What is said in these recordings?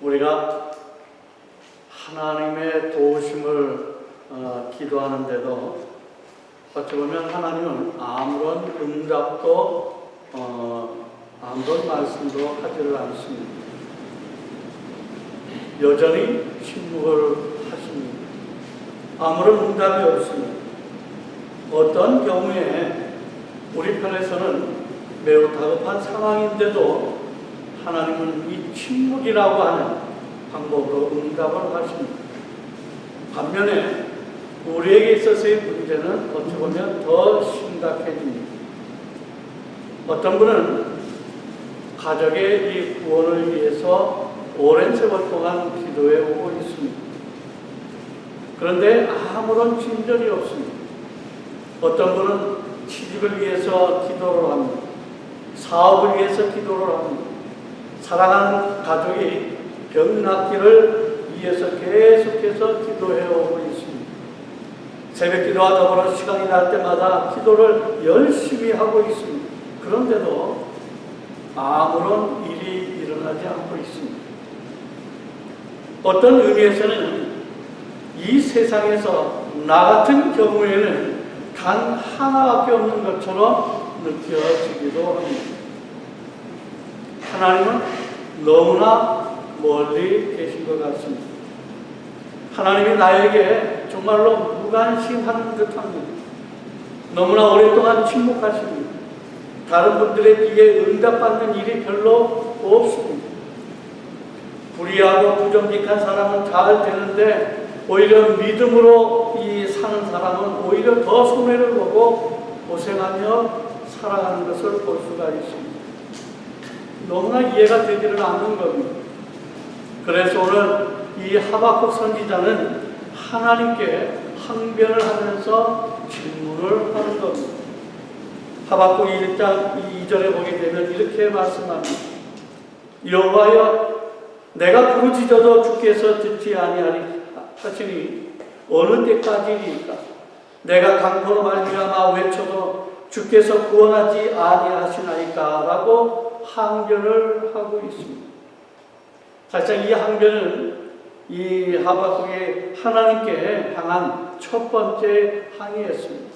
우리가 하나님의 도우심을 기도하는데도 어찌 보면 하나님은 아무런 응답도 아무런 말씀도 하지를 않습니다. 여전히 침묵을 하십니다. 아무런 응답이 없습니다. 어떤 경우에 우리 편에서는 매우 다급한 상황인데도 하나님은 이 침묵이라고 하는 방법으로 응답을 하십니다. 반면에 우리에게 있어서의 문제는 어찌 보면 더 심각해집니다. 어떤 분은 가족의 이 구원을 위해서 오랜 세월 동안 기도해 오고 있습니다. 그런데 아무런 진전이 없습니다. 어떤 분은 취직을 위해서 기도를 합니다. 사업을 위해서 기도를 합니다. 사랑하는 가족이 병 낫기를 위해서 계속해서 기도해 오고 있습니다. 새벽 기도와 더불어 시간이 날 때마다 기도를 열심히 하고 있습니다. 그런데도 아무런 일이 일어나지 않고 있습니다. 어떤 의미에서는 이 세상에서 나 같은 경우에는 단 하나밖에 없는 것처럼 느껴지기도 합니다. 하나님은 너무나 멀리 계신 것 같습니다. 하나님이 나에게 정말로 무관심하는 듯합니다. 너무나 오랫동안 침묵하십니다. 다른 분들의 귀에 응답받는 일이 별로 없습니다. 불의하고 부정직한 사람은 잘 되는데 오히려 믿음으로 사는 사람은 오히려 더 손해를 보고 고생하며 살아가는 것을 볼 수가 있습니다. 너무나 이해가 되지를 않는 겁니다. 그래서 오늘 이 하박국 선지자는 하나님께 항변을 하면서 질문을 하는 겁니다. 하박국 1장 2절에 보게 되면 이렇게 말씀합니다. 여호와여, 내가 부르짖어도 주께서 듣지 아니하리 하시니 어느 때까지이까? 내가 강포로 말미암아 외쳐도 주께서 구원하지 아니하시나이까? 라고 항변을 하고 있습니다. 사실상 이 항변은 이 하박국이 하나님께 향한 첫 번째 항의였습니다.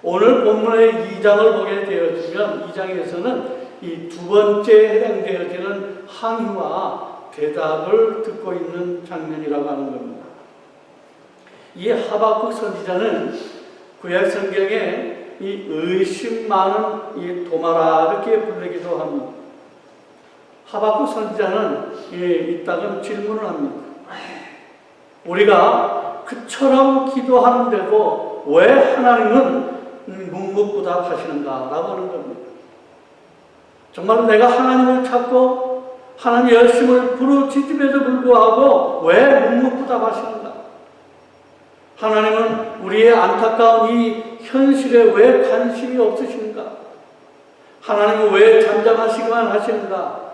오늘 본문의 2장을 보게 되어지면 2장에서는 이 두 번째 해당되어지는 항의와 대답을 듣고 있는 장면이라고 하는 겁니다. 이 하박국 선지자는 구약 성경에 이 의심 많은 이 도마라 이렇게 부르기도 합니다. 하박국 선지자는 이따금 질문을 합니다. 우리가 그처럼 기도하는데도 왜 하나님은 묵묵부답하시는가? 라고 하는 겁니다. 정말로 내가 하나님을 찾고 하나님의 열심을 부르짖음에도 불구하고 왜 묵묵부답하시는가? 하나님은 우리의 안타까운 이 현실에 왜 관심이 없으신가? 하나님은 왜 잠잠하시기만 하시는가?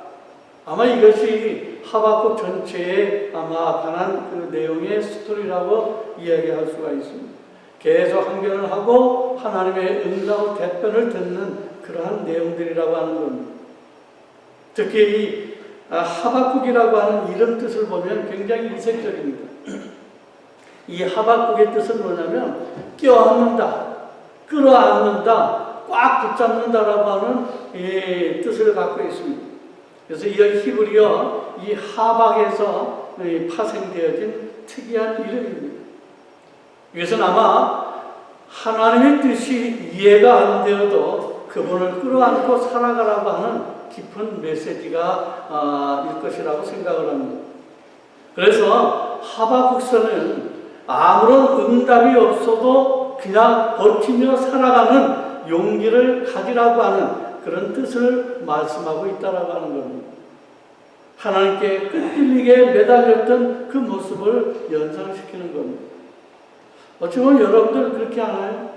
아마 이것이 하박국 전체에 아마 관한 그 내용의 스토리라고 이야기할 수가 있습니다. 계속 항변을 하고 하나님의 응답 답변을 듣는 그러한 내용들이라고 하는 겁니다. 특히 이 하박국이라고 하는 이름 뜻을 보면 굉장히 이색적입니다. 이 하박국의 뜻은 뭐냐면 껴안는다, 끌어안는다, 꽉 붙잡는다라고 하는 뜻을 갖고 있습니다. 그래서 이 히브리어 이 하박에서 파생되어진 특이한 이름입니다. 이것은 아마 하나님의 뜻이 이해가 안 되어도 그분을 끌어안고 살아가라고 하는 깊은 메시지가 일 것이라고 생각을 합니다. 그래서 하박국서는 아무런 응답이 없어도 그냥 버티며 살아가는 용기를 가지라고 하는 그런 뜻을 말씀하고 있다라고 하는 겁니다. 하나님께 끈질기게 매달렸던 그 모습을 연상시키는 겁니다. 어쩌면 여러분들 그렇게 하나요?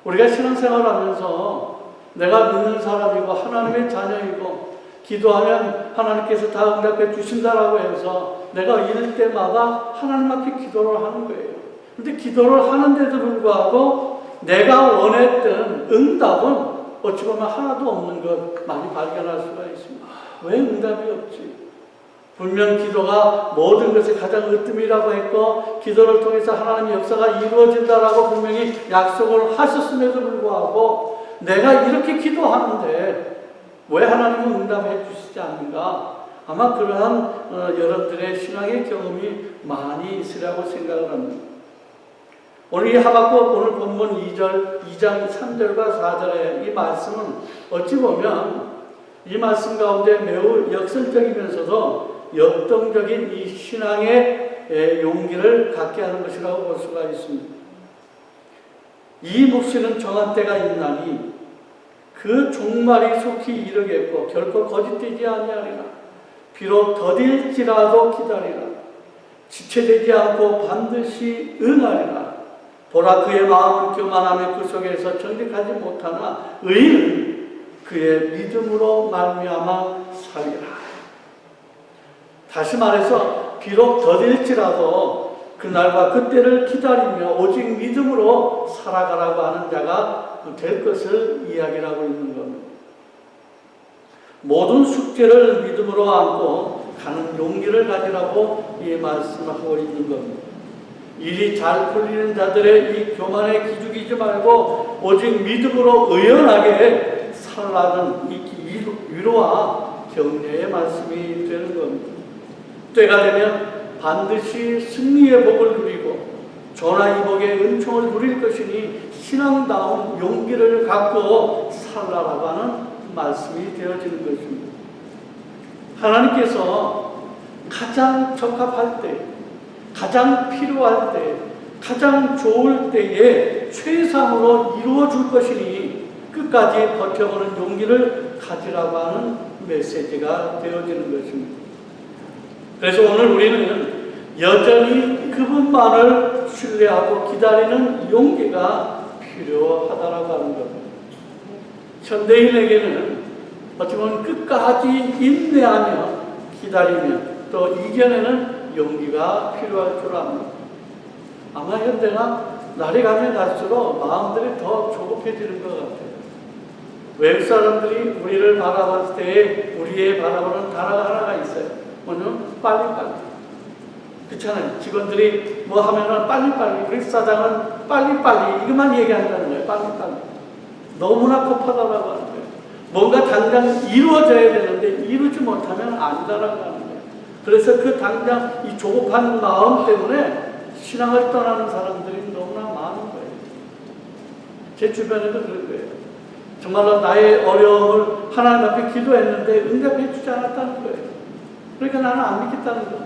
우리가 신앙생활을 하면서 내가 믿는 사람이고 하나님의 자녀이고 기도하면 하나님께서 다 응답해 주신다라고 해서 내가 이럴 때마다 하나님 앞에 기도를 하는 거예요. 그런데 기도를 하는데도 불구하고 내가 원했던 응답은 어찌 보면 하나도 없는 것 많이 발견할 수가 있습니다. 왜 응답이 없지? 분명 기도가 모든 것의 가장 으뜸이라고 했고 기도를 통해서 하나님의 역사가 이루어진다라고 분명히 약속을 하셨음에도 불구하고 내가 이렇게 기도하는데 왜 하나님은 응답해 주시지 않는가? 아마 그러한 여러분들의 신앙의 경험이 많이 있으라고 생각을 합니다. 오늘 이 하박국 오늘 본문 2장 3절과 4절의 이 말씀은 어찌 보면 이 말씀 가운데 매우 역설적이면서도 역동적인 이 신앙의 용기를 갖게 하는 것이라고 볼 수가 있습니다. 이 묵시는 정한 때가 있나니 그 종말이 속히 이르겠고 결코 거짓되지 아니하리라. 비록 더딜지라도 기다리라. 지체되지 않고 반드시 응하리라. 보라 그의 마음은 교만하며 그 속에서 정직하지 못하나 의인은 그의 믿음으로 말미암아 살리라. 다시 말해서 비록 더딜지라도 그날과 그때를 기다리며 오직 믿음으로 살아가라고 하는 자가 될 것을 이야기하고 있는 겁니다. 모든 숙제를 믿음으로 안고 가는 용기를 가지라고 이 말씀하고 있는 겁니다. 일이 잘 풀리는 자들의 이 교만에 기죽이지 말고 오직 믿음으로 의연하게 살라는 이 위로와 격려의 말씀이 되는 겁니다. 때가 되면 반드시 승리의 복을 누리고 전하 이복의 은총을 누릴 것이니 신앙다운 용기를 갖고 살라라고 하는 말씀이 되어지는 것입니다. 하나님께서 가장 적합할 때, 가장 필요할 때, 가장 좋을 때에 최상으로 이루어 줄 것이니 끝까지 버텨보는 용기를 가지라고 하는 메시지가 되어지는 것입니다. 그래서 오늘 우리는 여전히 그분만을 신뢰하고 기다리는 용기가 필요하다라고 하는 겁니다. 현대인에게는 어찌 보면 끝까지 인내하며 기다리며 또 이겨내는 용기가 필요할 줄 압니다. 아마 현대가 날이 가면 갈수록 마음들이 더 조급해지는 것 같아요. 외국 사람들이 우리를 바라봤을 때 우리의 바라보는 단어가 하나가 있어요. 뭐냐면 빨리빨리. 그렇잖아요. 직원들이 뭐 하면은 빨리빨리. 우리 사장은 빨리빨리. 이것만 얘기한다는 거예요. 빨리빨리. 너무나 급하다라고 하는 거예요. 뭔가 당장 이루어져야 되는데 이루지 못하면 아니다라고 하는 거예요. 그래서 그 당장 이 조급한 마음 때문에 신앙을 떠나는 사람들이 너무나 많은 거예요. 제 주변에도 그런 거예요. 정말로 나의 어려움을 하나님 앞에 기도했는데 응답해 주지 않았다는 거예요. 그러니까 나는 안 믿겠다는 거예요.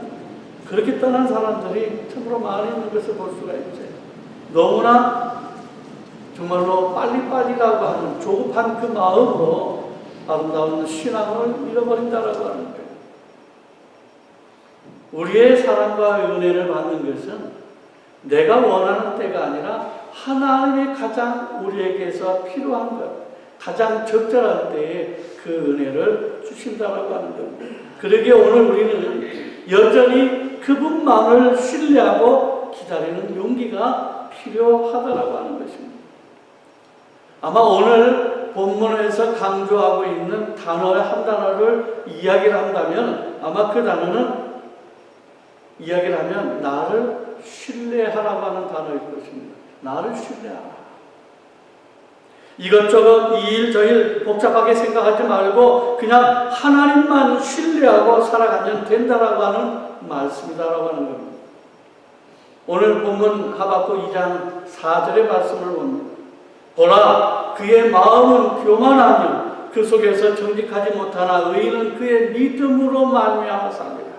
그렇게 떠난 사람들이 참으로 많이 있는 것을 볼 수가 있죠. 너무나 정말로 빨리빨리라고 하는 조급한 그 마음으로 아름다운 신앙을 잃어버린다라고 하는 거예요. 우리의 사랑과 은혜를 받는 것은 내가 원하는 때가 아니라 하나님의 가장 우리에게서 필요한 것, 가장 적절한 때에 그 은혜를 주신다라고 하는 겁니다. 그러기에 오늘 우리는 여전히 그분만을 신뢰하고 기다리는 용기가 필요하다라고 하는 것입니다. 아마 오늘 본문에서 강조하고 있는 단어의 한 단어를 이야기를 한다면 아마 그 단어는 이야기를 하면 나를 신뢰하라고 하는 단어일 것입니다. 나를 신뢰하라. 이것저것 이 일 저 일 복잡하게 생각하지 말고 그냥 하나님만 신뢰하고 살아가면 된다라고 하는 말씀이다라고 하는 겁니다. 오늘 본문 하박국 2장 4절의 말씀을 봅니다. 보라 그의 마음은 교만하며 그 속에서 정직하지 못하나 의인은 그의 믿음으로 말미암아 살리라.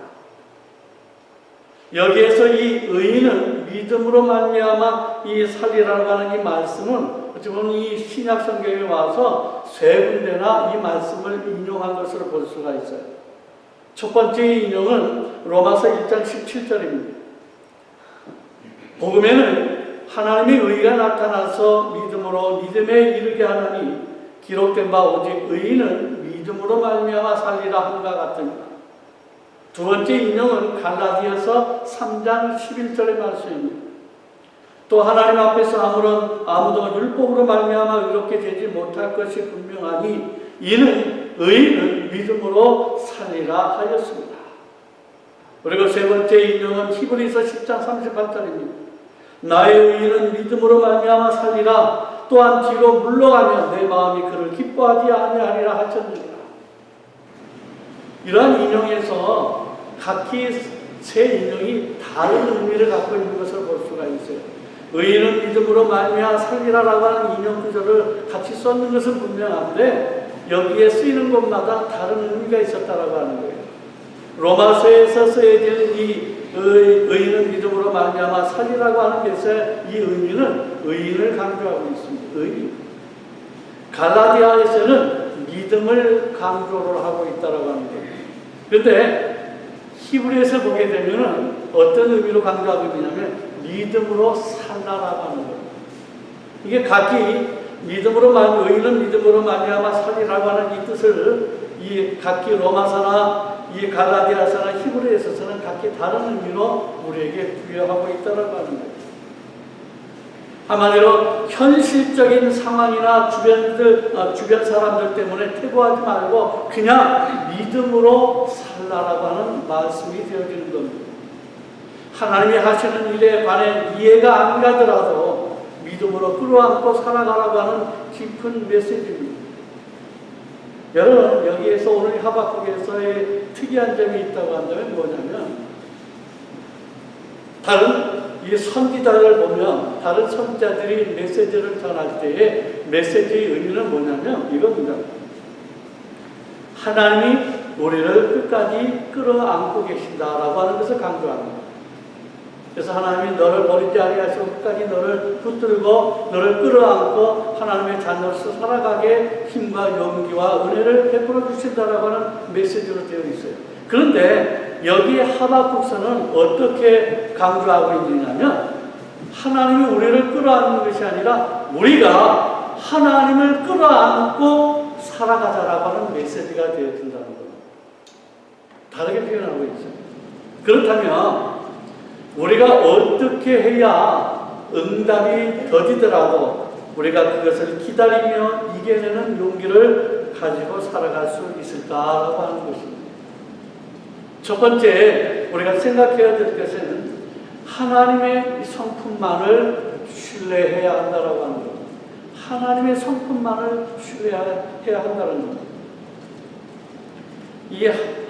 여기에서 이 의인은 믿음으로 말미암아 이 살리라고 하는 이 말씀은 어쩌면 이 신약 성경에 와서 세 군데나 이 말씀을 인용한 것으로 볼 수가 있어요. 첫 번째 인용은 로마서 1장 17절입니다. 복음에는 하나님의 의가 나타나서 믿음으로 믿음에 이르게 하나니 기록된 바 오직 의인은 믿음으로 말미암아 살리라 함과 같으니라. 두 번째 인용은 갈라디아서 3장 11절의 말씀입니다. 또 하나님 앞에서 아무도 율법으로 말미암아 의롭게 되지 못할 것이 분명하니 이는 의인은 믿음으로 살리라 하였습니다. 그리고 세 번째 인용은 히브리서 10장 38절입니다. 나의 의인은 믿음으로 말미암아 살리라. 또한 뒤로 물러가면 내 마음이 그를 기뻐하지 아니하리라 하셨느니라. 이러한 인용에서 각기 세 인용이 다른 의미를 갖고 있는 것을 볼 수가 있어요. 의인은 믿음으로 말미암아 살리라라고 하는 인용 구절을 같이 썼는 것은 분명한데 여기에 쓰이는 곳마다 다른 의미가 있었다라고 하는 거예요. 로마서에서 쓰여진 이 의인은 믿음으로 말미암아 살리라고 하는 것의 이 의미는 의인을 강조하고 있습니다. 의인. 갈라디아에서는 믿음을 강조를 하고 있다라고 하는 거예요. 그런데 히브리에서 보게 되면은 어떤 의미로 강조하고 있냐면 믿음으로 살라라고 하는 거예요. 이게 각기 믿음으로 의인은 믿음으로 말미암아 살리라고 하는 이 뜻을 이 각기 로마서나 이 갈라디아서나 히브리에서는 각기 다른 의미로 우리에게 부여하고 있다라고 하는 거예요. 한마디로 현실적인 상황이나 주변 사람들 때문에 퇴보하지 말고 그냥 믿음으로 살라라고 하는 말씀이 되어지는 겁니다. 하나님이 하시는 일에 관해 이해가 안 가더라도 믿음으로 끌어안고 살아가라고 하는 깊은 메시지입니다. 여러분, 여기에서 오늘 하박국에서의 특이한 점이 있다고 한다면 뭐냐면 다른 이 선지자를 보면 다른 선지자들이 메시지를 전할 때의 메시지의 의미는 뭐냐면 이겁니다. 하나님이 우리를 끝까지 끌어안고 계신다라고 하는 것을 강조합니다. 그래서 하나님이 너를 버리지 아니하시고 끝까지 너를 붙들고 너를 끌어안고 하나님의 자녀로서 살아가게 힘과 용기와 은혜를 베풀어 주신다라고 하는 메시지로 되어 있어요. 그런데 여기에 하박국서는 어떻게 강조하고 있느냐면 하나님이 우리를 끌어안는 것이 아니라 우리가 하나님을 끌어안고 살아가자라고 하는 메시지가 되어진다는 겁니다. 다르게 표현하고 있어요. 그렇다면 우리가 어떻게 해야 응답이 더디더라도 우리가 그것을 기다리며 이겨내는 용기를 가지고 살아갈 수 있을까라고 하는 것입니다. 첫 번째 우리가 생각해야 될 것은 하나님의 성품만을 신뢰해야 한다라고 하는 겁니다. 하나님의 성품만을 신뢰해야 한다는 겁니다. 이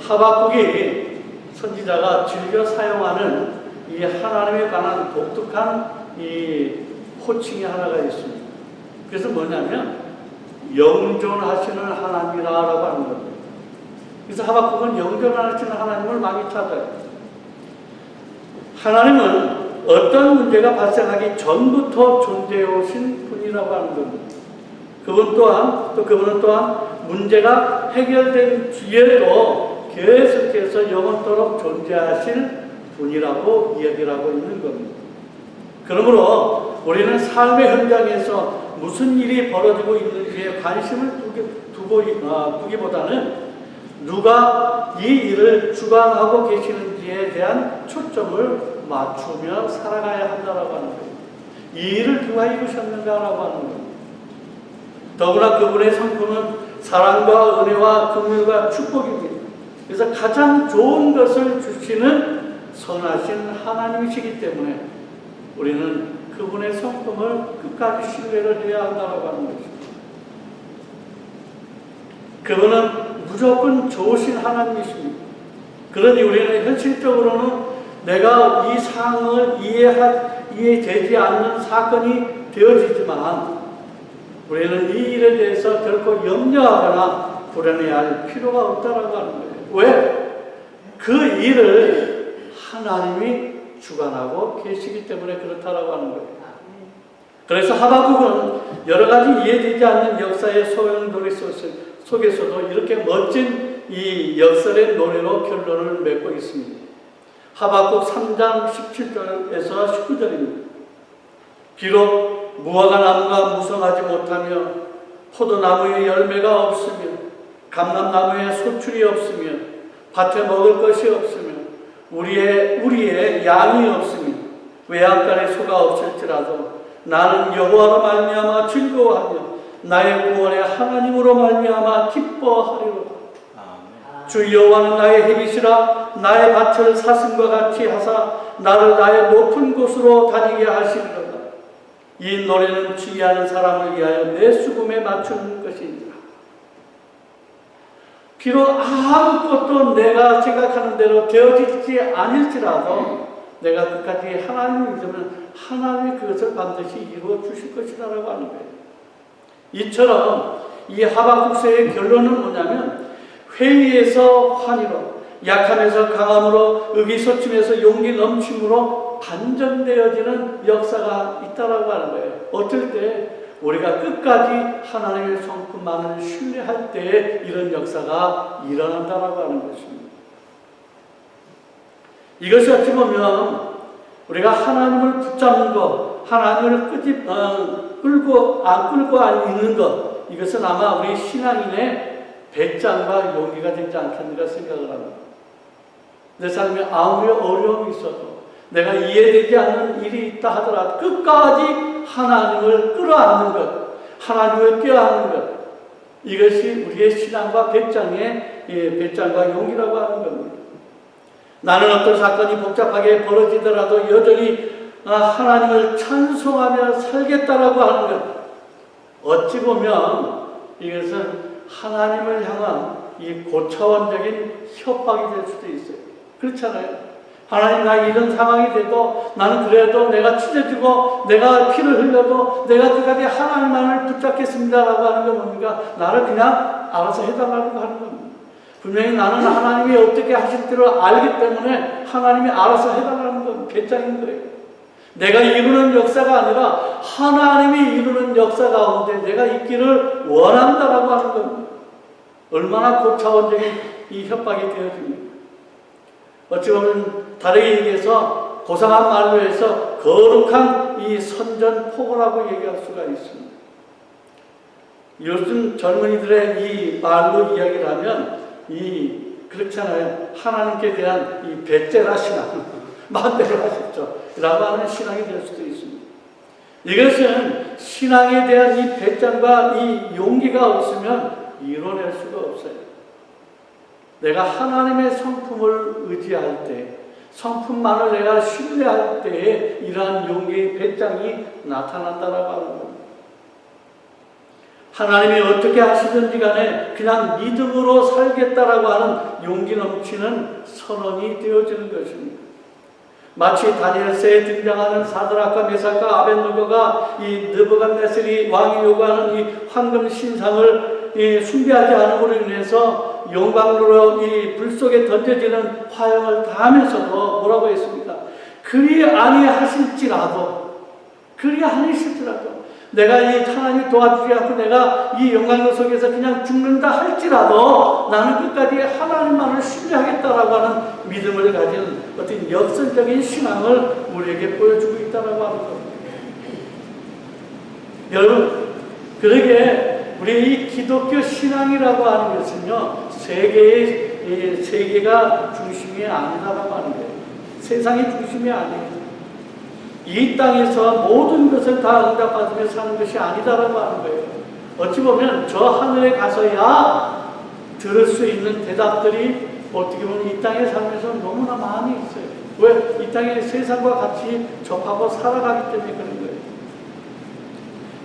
하박국이 선지자가 즐겨 사용하는 이 하나님에 관한 독특한 이 호칭이 하나가 있습니다. 그래서 뭐냐면 영존하시는 하나님이라고 하는 겁니다. 그래서 하박국은 영존하시는 하나님을 많이 찾아요. 하나님은 어떤 문제가 발생하기 전부터 존재해 오신 분이라고 하는 겁니다. 그분은 또한 문제가 해결된 뒤에도 계속해서 영원토록 존재하실 분이라고 이야기를 하고 있는 겁니다. 그러므로 우리는 삶의 현장에서 무슨 일이 벌어지고 있는지에 관심을 두기보다는 누가 이 일을 주관하고 계시는지에 대한 초점을 맞추며 살아가야 한다라고 하는 거예요. 이 일을 누가 이루셨는가라고 하는 거예요. 더구나 그분의 성품은 사랑과 은혜와 긍휼과 축복입니다. 그래서 가장 좋은 것을 주시는 선하신 하나님이시기 때문에 우리는 그분의 성품을 끝까지 신뢰를 해야 한다고 하는 것입니다. 그분은 무조건 좋으신 하나님이십니다. 그러니 우리는 현실적으로는 내가 이 상황을 이해되지 않는 사건이 되어지지만 우리는 이 일에 대해서 결코 염려하거나 불안해할 필요가 없다라고 하는 거예요. 왜? 그 일을 하나님이 주관하고 계시기 때문에 그렇다라고 하는 거예요. 그래서 하박국은 여러 가지 이해되지 않는 역사의 소용돌이 속에서도 이렇게 멋진 이 역설의 노래로 결론을 맺고 있습니다. 하박국 3장 17절에서 19절입니다. 비록 무화과 나무가 무성하지 못하며 포도나무에 열매가 없으며 감람나무에 소출이 없으며 밭에 먹을 것이 없으며 우리의 양이 없으며 외양간에 소가 없을지라도 나는 여호와로 말미암아 즐거워하며 나의 구원의 하나님으로 말미암아 기뻐하리로다. 주 여호와는 나의 햇빛이라 나의 밭을 사슴과 같이 하사 나를 나의 높은 곳으로 다니게 하시리로다. 이 노래는 지혜하는 사람을 위하여 내 수금에 맞추는 것이니라. 비록 아무것도 내가 생각하는 대로 되어지지 않을지라도 내가 끝까지 하나님을 믿으면 하나님이 그것을 반드시 이루어 주실 것이라고 하는 거예요. 이처럼 이 하박국서의 결론은 뭐냐면 회의에서 환희로, 약함에서 강함으로, 의기소침에서 용기 넘침으로 반전되어지는 역사가 있다라고 하는 거예요. 어떨 때 우리가 끝까지 하나님의 성품만을 신뢰할 때 이런 역사가 일어난다라고 하는 것입니다. 이것이 어찌 보면 우리가 하나님을 붙잡는 것, 하나님을 끌고 있는 것, 이것은 아마 우리 신앙인의 배짱과 용기가 되지 않겠는가 생각을 합니다. 내 삶에 아무리 어려움이 있어도 내가 이해되지 않는 일이 있다 하더라도 끝까지 하나님을 끌어안는 것, 하나님을 껴안는 것, 이것이 우리의 신앙과 배짱과 용기라고 하는 겁니다. 나는 어떤 사건이 복잡하게 벌어지더라도 여전히 하나님을 찬송하며 살겠다라고 하는 것, 어찌 보면 이것은 하나님을 향한 이 고차원적인 협박이 될 수도 있어요. 그렇잖아요. 하나님, 나 이런 상황이 돼도 나는 그래도 내가 찢어지고 내가 피를 흘려도 내가 끝까지 하나님만을 붙잡겠습니다라고 하는 건 뭡니까? 나를 그냥 알아서 해달라고 하는 겁니다. 분명히 나는 하나님이 어떻게 하실 줄을 알기 때문에 하나님이 알아서 해달라는 건 배짱인 거예요. 내가 이루는 역사가 아니라 하나님이 이루는 역사 가운데 내가 있기를 원한다라고 하는 겁니다. 얼마나 고차원적인 이 협박이 되어집니까? 어찌 보면 다르게 얘기해서 고상한 말로 해서 거룩한 이 선전포고라고 얘기할 수가 있습니다. 요즘 젊은이들의 이 말로 이야기를 하면 그렇잖아요. 하나님께 대한 이 배째라 신앙, 마음대로 하셨죠 라고 하는 신앙이 될 수도 있습니다. 이것은 신앙에 대한 이 배짱과 이 용기가 없으면 이뤄낼 수가 없어요. 내가 하나님의 성품을 의지할 때, 성품만을 내가 신뢰할 때에 이러한 용기의 배짱이 나타난다라고 하는 겁니다. 하나님이 어떻게 하시든지 간에 그냥 믿음으로 살겠다라고 하는 용기 넘치는 선언이 되어지는 것입니다. 마치 다니엘서에 등장하는 사드락과 메삭과 아벳느고가 이 느부갓네살이 왕이 요구하는 이 황금 신상을 숭배하지 않음으로 인해서 영광으로 이 불 속에 던져지는 화형을 당하면서도 뭐라고 했습니까? 그리 아니하실지라도 내가 이 하나님이 도와주지 않고 내가 이 영광 속에서 그냥 죽는다 할지라도 나는 끝까지 하나님만을 신뢰하겠다라고 하는 믿음을 가진 어떤 역설적인 신앙을 우리에게 보여주고 있다라고 하는 겁니다. 여러분, 그러게 우리 이 기독교 신앙이라고 하는 것은요, 세계가 중심이 아니다라고 하는 거예요. 세상이 중심이 아니에요. 이 땅에서 모든 것을 다 응답받으며 사는 것이 아니다라고 하는 거예요. 어찌 보면 저 하늘에 가서야 들을 수 있는 대답들이 어떻게 보면 이 땅에 살면서 너무나 많이 있어요. 왜? 이 땅에 세상과 같이 접하고 살아가기 때문에 그런 거예요.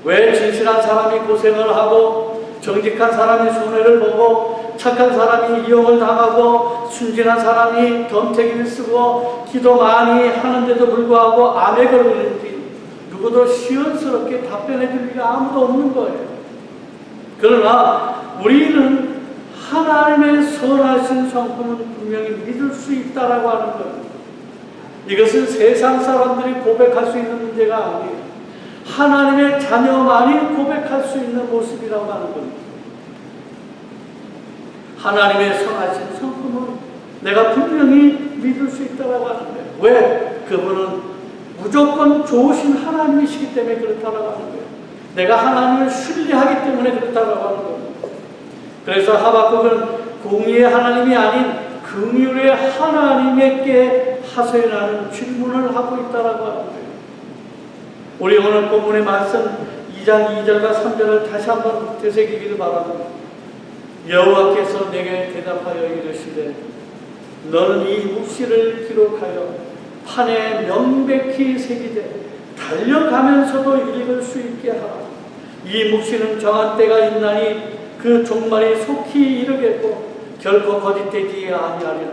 왜 진실한 사람이 고생을 하고 정직한 사람이 손해를 보고 착한 사람이 이용을 당하고 순진한 사람이 덤태기를 쓰고 기도 많이 하는데도 불구하고 암에 걸리는지 누구도 시원스럽게 답변해 줄 리가 아무도 없는 거예요. 그러나 우리는 하나님의 선하신 성품을 분명히 믿을 수 있다라고 하는 거예요. 이것은 세상 사람들이 고백할 수 있는 문제가 아니에요. 하나님의 자녀만이 고백할 수 있는 모습이라고 하는 겁니다. 하나님의 선하신 성품을 내가 분명히 믿을 수 있다고 하는데, 왜? 그분은 무조건 좋으신 하나님이시기 때문에 그렇다고 하는 거예요. 내가 하나님을 신뢰하기 때문에 그렇다고 하는 겁니다. 그래서 하박국은 공의의 하나님이 아닌 긍휼의 하나님에게 하소연하는 질문을 하고 있다고 하는 거예요. 우리 오늘 본문의 말씀 2장 2절과 3절을 다시 한번 되새기기를 바랍니다. 여호와께서 내게 대답하여 이르시되 너는 이 묵시를 기록하여 판에 명백히 새기되 달려가면서도 읽을 수 있게 하라. 이 묵시는 정한 때가 있나니 그 종말이 속히 이르겠고 결코 거짓되지 아니하리라.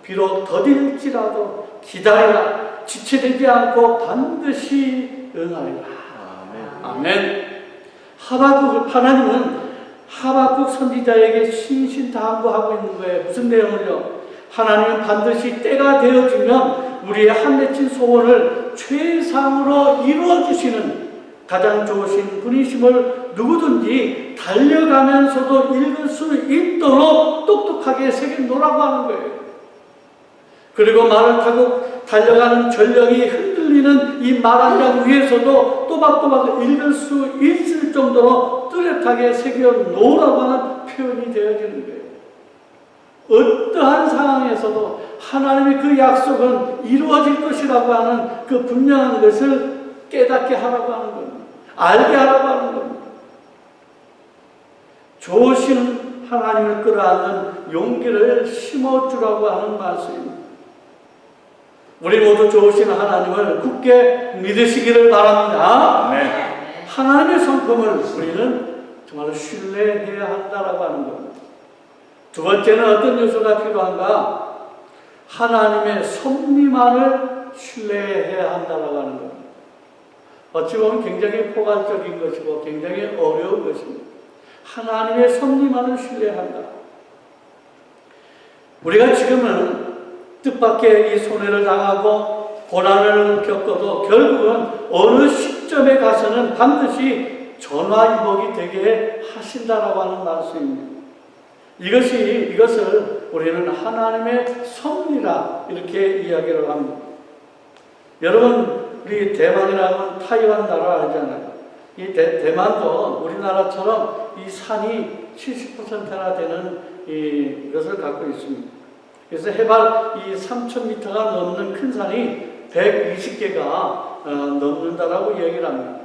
비록 더딜지라도 기다리라. 지체되지 않고 반드시 응하리라. 아멘. 하나님은 하박국 선지자에게 신신당부하고 있는 거예요. 무슨 내용을요? 하나님은 반드시 때가 되어지면 우리의 한 맺힌 소원을 최상으로 이루어주시는 가장 좋으신 분이심을 누구든지 달려가면서도 읽을 수 있도록 똑똑하게 새겨놓으라고 하는 거예요. 그리고 말을 타고 달려가는 전령이 흔들리는 이 말 한 장 위에서도 또박또박 읽을 수 있을 정도로 뚜렷하게 새겨놓으라고 하는 표현이 되어지는 거예요. 어떠한 상황에서도 하나님의 그 약속은 이루어질 것이라고 하는 그 분명한 것을 깨닫게 하라고 하는 겁니다. 알게 하라고 하는 겁니다. 좋으신 하나님을 끌어안는 용기를 심어주라고 하는 말씀입니다. 우리 모두 좋으신 하나님을 굳게 믿으시기를 바랍니다. 네. 하나님의 성품을 우리는 정말 신뢰해야 한다라고 하는 겁니다. 두 번째는 어떤 요소가 필요한가? 하나님의 섭리만을 신뢰해야 한다라고 하는 겁니다. 어찌 보면 굉장히 포괄적인 것이고 굉장히 어려운 것입니다. 하나님의 섭리만을 신뢰한다. 우리가 지금은 뜻밖의 이 손해를 당하고 고난을 겪어도 결국은 어느 시점에 가서는 반드시 전화위복이 되게 하신다라고 하는 말씀입니다. 이것을 우리는 하나님의 섭리라 이렇게 이야기를 합니다. 여러분, 우리 대만이라면 타이완 나라 알잖아요. 이 대만도 우리나라처럼 이 산이 70%나 되는 이것을 갖고 있습니다. 그래서 해발 이 3,000m가 넘는 큰 산이 120개가 넘는다라고 얘기를 합니다.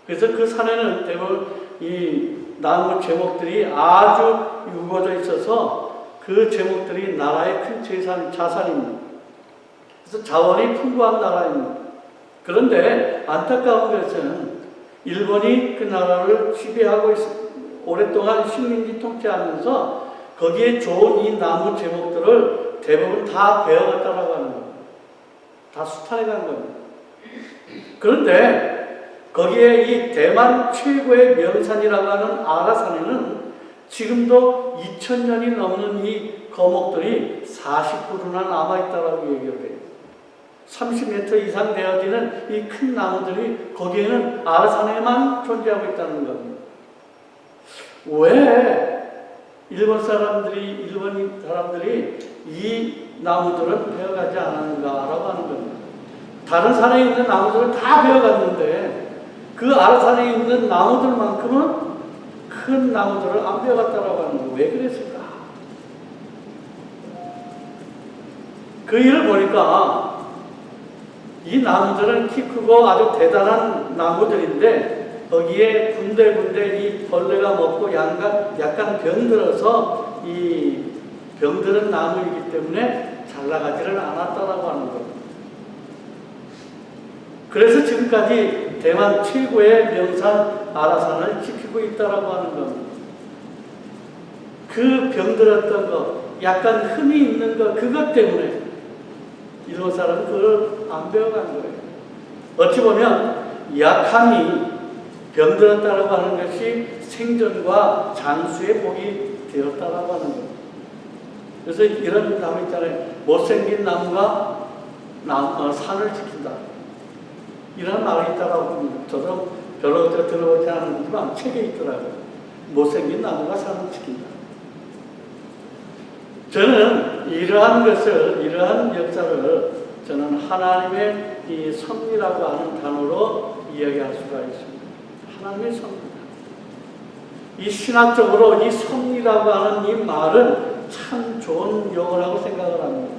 그래서 그 산에는 대부분 이 나무 제목들이 아주 우거져 있어서 그 제목들이 나라의 큰 자산입니다. 그래서 자원이 풍부한 나라입니다. 그런데 안타까운 것은 일본이 그 나라를 지배하고 오랫동안 식민지 통치하면서 거기에 좋은 이 나무 제목들을 대부분 다 베어갔다라고 하는 겁니다. 다 수탈해 간 겁니다. 그런데 거기에 이 대만 최고의 명산이라고 하는 아라산에는 지금도 2000년이 넘는 이 거목들이 40그루나 남아있다라고 얘기를 해요. 30m 이상 되어지는 이 큰 나무들이 거기에는 아라산에만 존재하고 있다는 겁니다. 왜 일본 사람들이 이 나무들은 베어가지 않았는가라고 하는 겁니다. 다른 산에 있는 나무들은 다 베어갔는데 그 아라산에 있는 나무들만큼은 큰 나무들을 안 베어갔다라고 하는 거예요. 왜 그랬을까? 그 일을 보니까 이 나무들은 키 크고 아주 대단한 나무들인데 거기에 군데군데 이 벌레가 먹고 약간 병들어서 이 병들은 나무이기 때문에 잘 나가지를 않았다라고 하는 겁니다. 그래서 지금까지 대만 최고의 명산 아라산을 지키고 있다라고 하는 겁니다. 그 병들었던 것, 약간 흠이 있는 것, 그것 때문에 일본 사람은 그걸 안 배워간 거예요. 어찌 보면 약함이 병들었다라고 하는 것이 생존과 장수의 복이 되었다라고 하는 거예요. 그래서 이런 나무 있잖아요. 못생긴 나무가 산을 지킨다. 이런 말이 있다고 합니다. 저도 별로 들어보지 않았지만 책에 있더라고요. 못생긴 나무가 산을 지킨다. 저는 이러한 역사를 저는 하나님의 이 섭리라고 하는 단어로 이야기할 수가 있습니다. 하나님의 섭리다. 이 신학적으로 이 섭리라고 하는 이 말은 참 좋은 용어라고 생각을 합니다.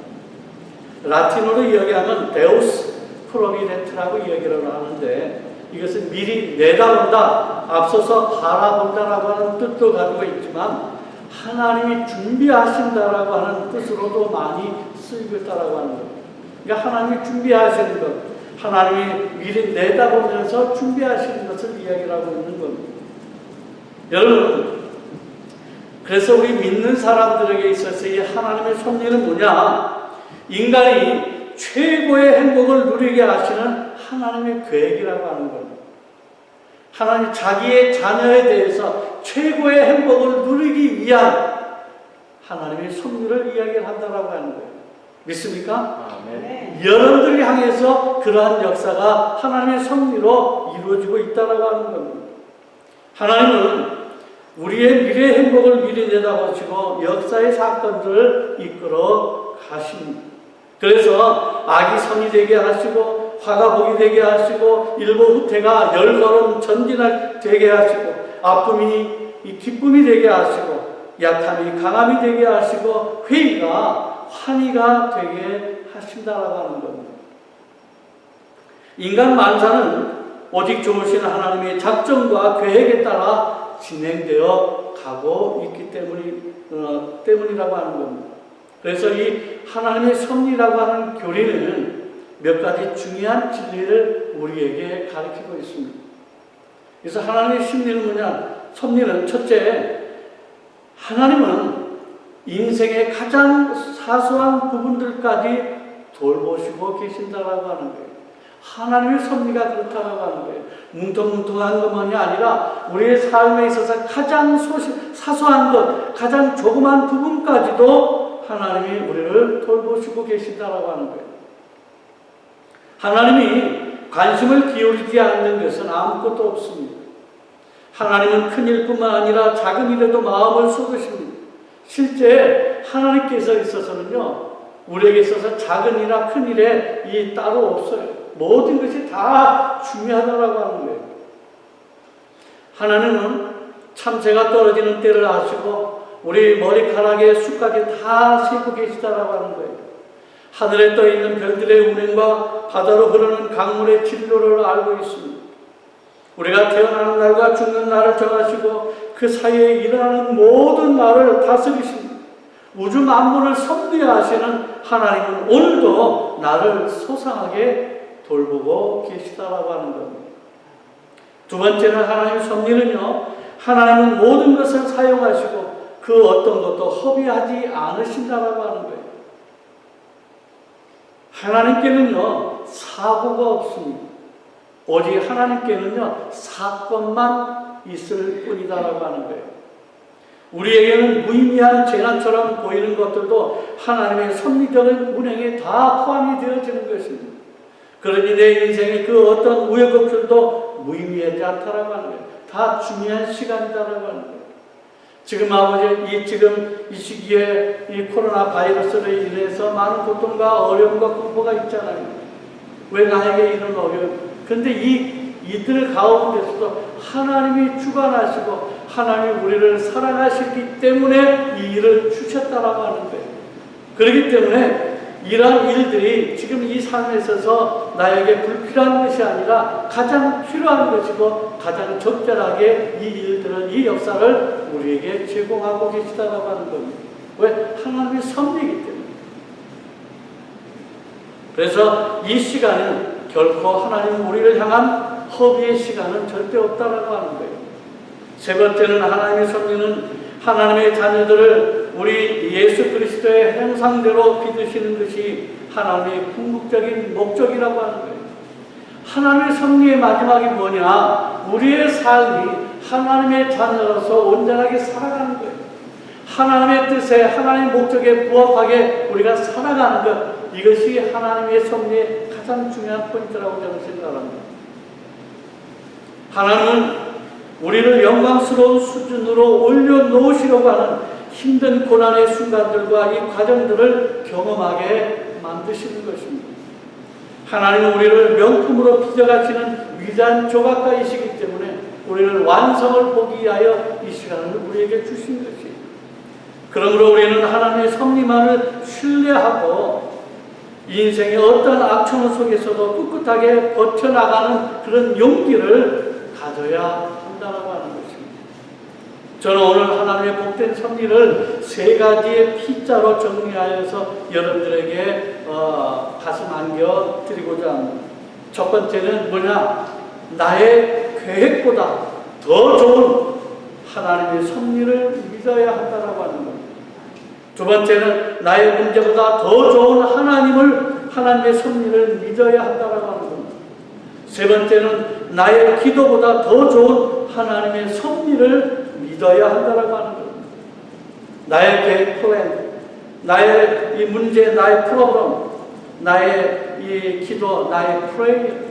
라틴어로 이야기하면 데우스 프로비덴트라고 이야기를 하는데 이것은 미리 내다본다, 앞서서 바라본다라고 하는 뜻도 가지고 있지만 하나님이 준비하신다라고 하는 뜻으로도 많이 쓰이고 있다라고 하는 것. 그러니까 하나님이 준비하시는 것, 하나님이 미리 내다보면서 준비하시는 것을 이야기하고 있는 겁니다. 여러분, 그래서 우리 믿는 사람들에게 있어서 이 하나님의 섭리는 뭐냐? 인간이 최고의 행복을 누리게 하시는 하나님의 계획이라고 하는 겁니다. 하나님 자기의 자녀에 대해서 최고의 행복을 누리기 위한 하나님의 섭리를 이야기한다라고 하는 거예요. 믿습니까? 아멘. 여러분들을 향해서 그러한 역사가 하나님의 섭리로 이루어지고 있다라고 하는 겁니다. 하나님은 우리의 미래의 행복을 미리 내다보시고 역사의 사건들을 이끌어 가십니다. 그래서 악이 선이 되게 하시고 화가 복이 되게 하시고 일부 후퇴가 열걸음 전진할 되게 하시고 아픔이 기쁨이 되게 하시고 약함이 강함이 되게 하시고 회의가 환희가 되게 하신다라고 하는 겁니다. 인간 만사는 오직 좋으신 하나님의 작정과 계획에 따라 진행되어 가고 있기 때문이라고 하는 겁니다. 그래서 이 하나님의 섭리라고 하는 교리는 몇 가지 중요한 진리를 우리에게 가르치고 있습니다. 그래서 하나님의 섭리는 첫째, 하나님은 인생의 가장 사소한 부분들까지 돌보시고 계신다라고 하는 거예요. 하나님의 섭리가 그렇다라고 하는 거예요. 뭉텅뭉텅한 것만이 아니라 우리의 삶에 있어서 가장 사소한 것, 가장 조그만 부분까지도 하나님이 우리를 돌보시고 계신다라고 하는 거예요. 하나님이 관심을 기울이지 않는 것은 아무것도 없습니다. 하나님은 큰 일뿐만 아니라 작은 일에도 마음을 쏟으십니다. 실제 하나님께서 있어서는요, 우리에게 있어서 작은 일이나 큰 일에 이 따로 없어요. 모든 것이 다 중요하다라고 하는 거예요. 하나님은 참새가 떨어지는 때를 아시고 우리 머리카락의 수까지 다 세고 계시다라고 하는 거예요. 하늘에 떠 있는 별들의 운행과 바다로 흐르는 강물의 진로를 알고 있습니다. 우리가 태어나는 날과 죽는 날을 정하시고 그 사이에 일어나는 모든 날을 다스리십니다. 우주 만물을 섭리하시는 하나님은 오늘도 나를 소상하게 돌보고 계시다라고 하는 겁니다. 두 번째는 하나님의 섭리는요, 하나님은 모든 것을 사용하시고 그 어떤 것도 허비하지 않으신다라고 하는 거예요. 하나님께는요, 사고가 없습니다. 오직 하나님께는요, 사건만 있을 뿐이다라고 하는 거예요. 우리에게는 무의미한 재난처럼 보이는 것들도 하나님의 섭리적인 운행에 다 포함이 되어지는 것입니다. 그러니 내 인생의 그 어떤 우여곡절도 무의미하지 않다라고 하는 거예요. 다 중요한 시간이다라고 하는 거예요. 지금 지금 이 시기에 이 코로나 바이러스로 인해서 많은 고통과 어려움과 공포가 있잖아요. 왜 나에게 이런 어려움? 근데 이들 가운데서도 하나님이 주관하시고 하나님이 우리를 사랑하시기 때문에 이 일을 주셨다라고 하는 거예요. 그렇기 때문에 이러한 일들이 지금 이 삶에 있어서 나에게 불필요한 것이 아니라 가장 필요한 것이고 가장 적절하게 이 일들을, 이 역사를 우리에게 제공하고 계시다라고 하는 겁니다. 왜? 하나님의 섭리이기 때문에. 그래서 이 시간은 결코 하나님 우리를 향한 허비의 시간은 절대 없다라고 하는 거예요. 세 번째는 하나님의 섭리는 하나님의 자녀들을 우리 예수 그리스도의 형상대로 빚으시는 것이 하나님의 궁극적인 목적이라고 하는 거예요. 하나님의 섭리의 마지막이 뭐냐? 우리의 삶이 하나님의 자녀로서 온전하게 살아가는 거예요. 하나님의 뜻에, 하나님의 목적에 부합하게 우리가 살아가는 것, 이것이 하나님의 섭리의 가장 중요한 포인트라고 저는 생각합니다. 하나님은 우리를 영광스러운 수준으로 올려놓으시려고 하는 힘든 고난의 순간들과 이 과정들을 경험하게 만드시는 것입니다. 하나님은 우리를 명품으로 빚어가시는 위대한 조각가이시기 때문에 우리를 완성을 보기 위하여 이 시간을 우리에게 주신 것이에요. 그러므로 우리는 하나님의 섭리만을 신뢰하고 인생의 어떤 악천후 속에서도 꿋꿋하게 버텨나가는 그런 용기를 가져야 한다고 하는 것입니다. 저는 오늘 하나님의 복된 섭리를 세 가지의 P자로 정리하여서 여러분들에게 가슴 안겨 드리고자 합니다. 첫 번째는 뭐냐? 나의 계획보다 더 좋은 하나님의 섭리를 믿어야 한다라고 하는 겁니다. 두 번째는 나의 문제보다 더 좋은 하나님의 섭리를 믿어야 한다라고 하는 겁니다. 세 번째는 나의 기도보다 더 좋은 하나님의 섭리를 믿어야 한다라고 하는 겁니다. 나의 계획 플랜, 나의 이 문제, 나의 프로그램, 나의 이 기도, 나의 프레이어,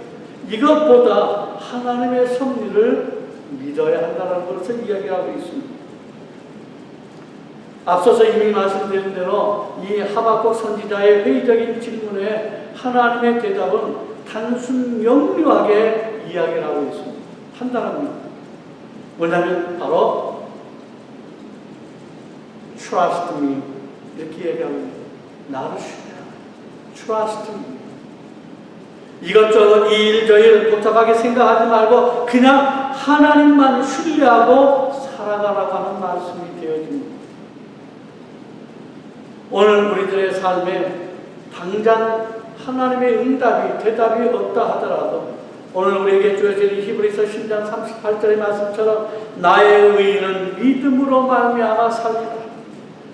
이것보다 하나님의 섭리를 믿어야 한다는 것을 이야기하고 있습니다. 앞서서 이미 말씀드린 대로 이 하박국 선지자의 회의적인 질문에 하나님의 대답은 단순 명료하게 이야기를 하고 있습니다. 판단합니다. 뭐냐면 바로 Trust me 이렇게 얘기하고 있습니다. 나를 신뢰하라. Trust me. 이것저것 이 일 저 일 복잡하게 생각하지 말고 그냥 하나님만 신뢰하고 살아가라고 하는 말씀이 되어집니다. 오늘 우리들의 삶에 당장 하나님의 응답이 대답이 없다 하더라도 오늘 우리에게 주어진 히브리서 10장 38절의 말씀처럼 나의 의인은 믿음으로 말미암아 살리라.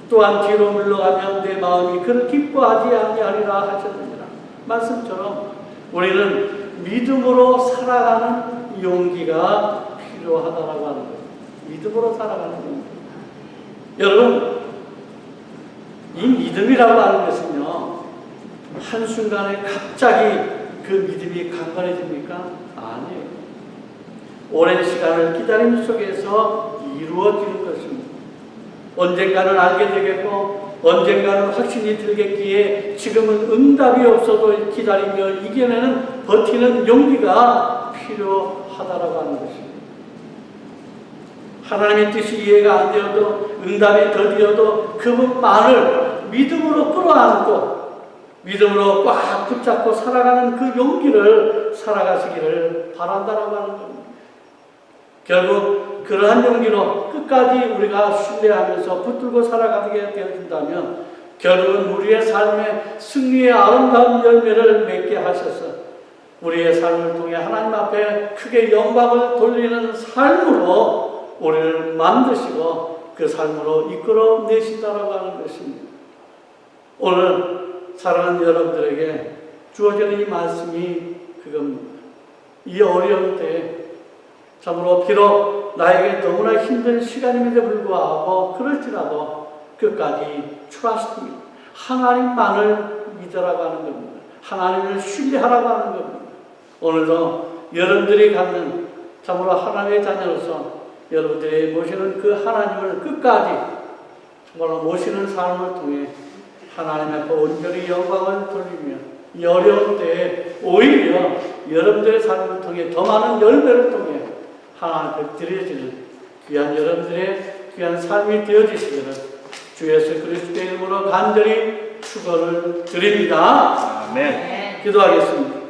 또한 뒤로 물러가면 내 마음이 그를 기뻐하지 아니하리라 하셨느니라. 말씀처럼 우리는 믿음으로 살아가는 용기가 필요하다라고 하는 거예요. 믿음으로 살아가는 용기. 여러분, 이 믿음이라고 하는 것은요, 한순간에 갑자기 그 믿음이 강건해집니까? 아니에요. 오랜 시간을 기다림 속에서 이루어지는 것입니다. 언젠가는 알게 되겠고, 언젠가는 확신이 들겠기에 지금은 응답이 없어도 기다리며 이겨내는 버티는 용기가 필요하다라고 하는 것입니다. 하나님의 뜻이 이해가 안 되어도 응답이 더디어도 그분만을 믿음으로 끌어안고 믿음으로 꽉 붙잡고 살아가는 그 용기를 살아가시기를 바란다라고 하는 겁니다. 결국 그러한 용기로 끝까지 우리가 신뢰하면서 붙들고 살아가게 되어진다면 결국은 우리의 삶에 승리의 아름다운 열매를 맺게 하셔서 우리의 삶을 통해 하나님 앞에 크게 영광을 돌리는 삶으로 우리를 만드시고 그 삶으로 이끌어 내신다라고 하는 것입니다. 오늘 사랑하는 여러분들에게 주어지는 이 말씀이 그겁니다. 이 어려운 때에 참으로 비록 나에게 너무나 힘든 시간임에도 불구하고 그럴지라도 끝까지 trust me. 하나님만을 믿으라고 하는 겁니다. 하나님을 신뢰하라고 하는 겁니다. 오늘도 여러분들이 갖는 참으로 하나님의 자녀로서 여러분들이 모시는 그 하나님을 끝까지 정말로 모시는 삶을 통해 하나님 앞에 온전히 영광을 돌리며 이 어려운 때에 오히려 여러분들의 삶을 통해 더 많은 열매를 통해 하나님 앞에 드려지는 귀한 여러분들의 귀한 삶이 되어지시기를 주 예수 그리스도의 이름으로 간절히 축원을 드립니다. 아멘. 기도하겠습니다.